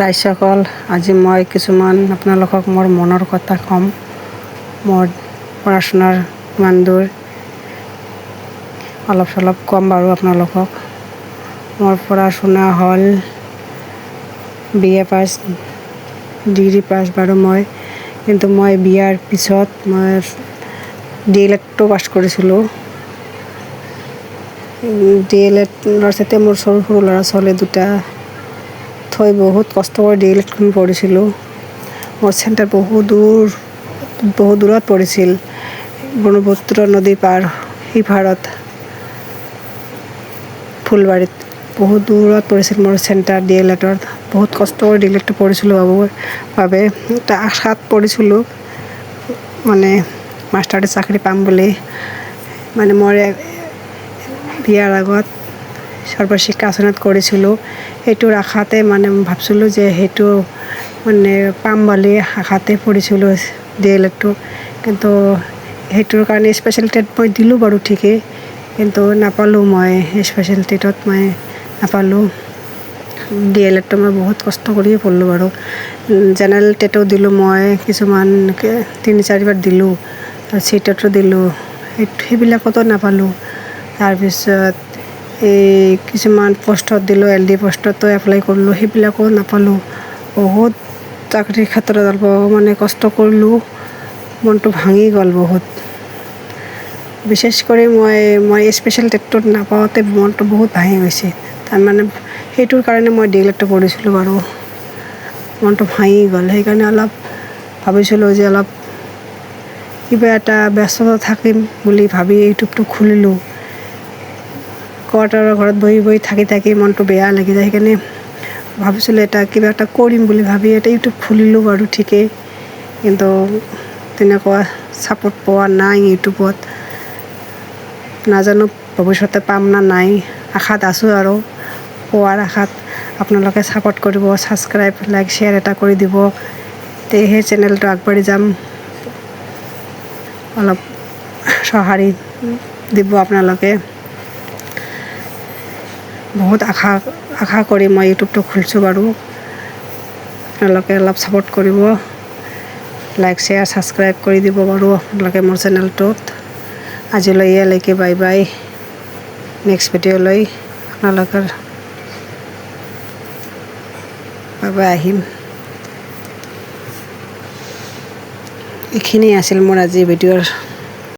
ৰাইজসকল, আজি মই কিছুমান আপোনালোকক মোৰ মনৰ কথা ক'ম। মোৰ পঢ়া-শুনাৰ কিমান দূৰ অলপ চলপ ক'ম বাৰু আপোনালোকক। মোৰ পঢ়া-শুনা হ'ল BA পাছ, ডিগ্ৰী পাছ বাৰু মই, কিন্তু মই বিয়াৰ পিছত মই DLEDটো পাছ কৰিছিলোঁ। DLEDৰ সৈতে মোৰ সৰু সৰু ল'ৰা ছোৱালী দুটা থৈ বহুত কষ্ট কৰি DLEDখন পঢ়িছিলোঁ। মোৰ চেণ্টাৰ বহুত দূৰত পৰিছিল, ব্ৰহ্মপুত্ৰ নদী পাৰ সিপাৰত ফুলবাৰীত বহুত দূৰত পৰিছিল মোৰ চেণ্টাৰ DLEDৰ। বহুত কষ্ট কৰি DLEDটো পঢ়িছিলোঁ বাবে এটা আশাত পঢ়িছিলোঁ, মানে মাষ্টাৰতে চাকৰি পাম বুলি। মানে মই বিয়াৰ আগত সৰ্বশিক্ষা আঁচনিত কৰিছিলোঁ, সেইটোৰ আশাতে মানে ভাবিছিলোঁ যে সেইটো মানে পাম বুলি আশাতে পঢ়িছিলোঁ DLEDটো। কিন্তু সেইটোৰ কাৰণে স্পেচিয়েল টেট মই দিলোঁ বাৰু ঠিকেই, কিন্তু নাপালোঁ। মই স্পেচিয়েল টেটত মই নাপালোঁ। DLEDটো মই বহুত কষ্ট কৰিয়ে পঢ়িলোঁ বাৰু। জেনেৰেল টেটো দিলোঁ মই, কিছুমান 3-4বাৰ দিলোঁ, চিটেটো দিলোঁ, সেইবিলাকতো নাপালোঁ। তাৰপিছত এই কিছুমান পষ্টত দিলোঁ, LD পষ্টতো এপ্লাই কৰিলোঁ, সেইবিলাকো নাপালোঁ। বহুত চাকৰিৰ ক্ষেত্ৰত মানে কষ্ট কৰিলোঁ, মনটো ভাঙি গ'ল বহুত। বিশেষ কৰি মই স্পেচিয়েল টেটটোত নাপাওঁতে মনটো বহুত ভাঙি গৈছে। তাৰমানে সেইটোৰ কাৰণে মই DLEDটো পঢ়িছিলোঁ বাৰু, মনটো ভাঙি গ'ল। সেইকাৰণে অলপ ভাবিছিলোঁ যে অলপ কিবা এটা ব্যস্ততা থাকিম বুলি ভাবি ইউটিউবটো খুলিলোঁ। কোৱাৰ্টাৰৰ ঘৰত বহি থাকি মনটো বেয়া লাগি যায়। সেইকাৰণে ভাবিছিলোঁ কিবা এটা কৰিম বুলি ভাবি এটা ইউটিউব খুলিলোঁ বাৰু ঠিকেই, কিন্তু তেনেকুৱা ছাপোৰ্ট পোৱা নাই ইউটিউবত। নাজানো ভৱিষ্যতে পাম না নাই, আশাত আছোঁ আৰু পোৱাৰ আশাত। আপোনালোকে ছাপোৰ্ট কৰিব, ছাবস্ক্ৰাইব, লাইক, শ্বেয়াৰ এটা কৰি দিব, তেহে চেনেলটো আগবাঢ়ি যাম। অলপ সঁহাৰি দিব আপোনালোকে। বহুত আশা কৰি মই ইউটিউবটো খুলিছোঁ বাৰু। আপোনালোকে অলপ ছাপোৰ্ট কৰিব, লাইক, শ্বেয়াৰ, ছাবস্ক্ৰাইব কৰি দিব বাৰু আপোনালোকে মোৰ চেনেলটোত। আজিলৈ ইয়ালৈকে, বাই বাই। নেক্সট ভিডিঅ'লৈ আপোনালোকৰ বাবে আহিম। এইখিনিয়ে আছিল মোৰ আজি ভিডিঅ'ৰ